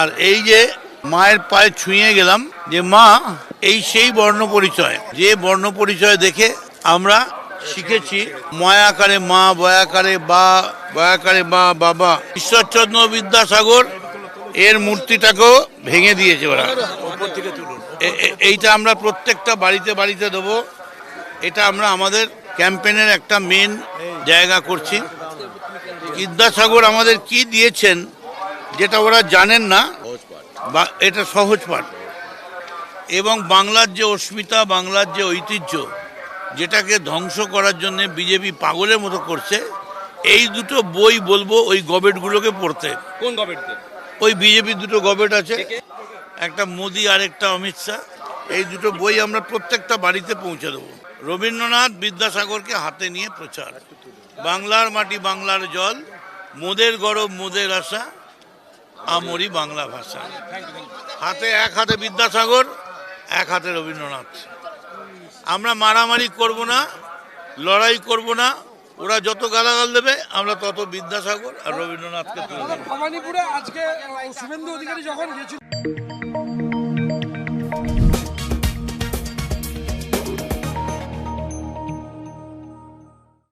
আর এই যে মায়ের পায়ে ছুঁয়ে গেলাম যে মা এই সেই বর্ণ পরিচয়, যে বর্ণ পরিচয় দেখে আমরা শিখেছি ময়াকারে মা, বয়াকারে বা, বয়াকারে মা বাবা। ঈশ্বরচন্দ্র বিদ্যাসাগর এর মূর্তিটাকেও ভেঙে দিয়েছে ওরা। এইটা আমরা প্রত্যেকটা বাড়িতে বাড়িতে দেবো। এটা আমরা আমাদের ক্যাম্পেনের একটা মেন জায়গা করছি। বিদ্যাসাগর আমাদের কি দিয়েছেন যেটা ওরা জানেন না, বা এটা সহজ পাঠ। এবং বাংলার যে অস্মিতা, বাংলার যে ঐতিহ্য, যেটাকে ধ্বংস করার জন্য বিজেপি পাগলের মতো করছে, এই দুটো বই বলবো ওই গবেটগুলোকে পড়তে। কোন গভর্নমেন্ট? ওই বিজেপির দুটো গবেট আছে, একটা মোদি আর একটা অমিত শাহ। এই দুটো বই আমরা প্রত্যেকটা বাড়িতে পৌঁছে দেবো। রবীন্দ্রনাথ বিদ্যাসাগরকে হাতে নিয়ে প্রচার। বাংলার মাটি বাংলার জল, মোদের গরব মোদের আশা, আমরি বাংলা ভাষা। হাতে এক হাতে বিদ্যাসাগর, এক হাতে রবীন্দ্রনাথ। আমরা মারামারি করব না, লড়াই করব না। ওরা যত গালাগাল দেবে আমরা তত বিদ্যাসাগর আর রবীন্দ্রনাথকে তুলে দেব। ভবানীপুরে আজকে শুভেন্দু অধিকারী যখন গেছিল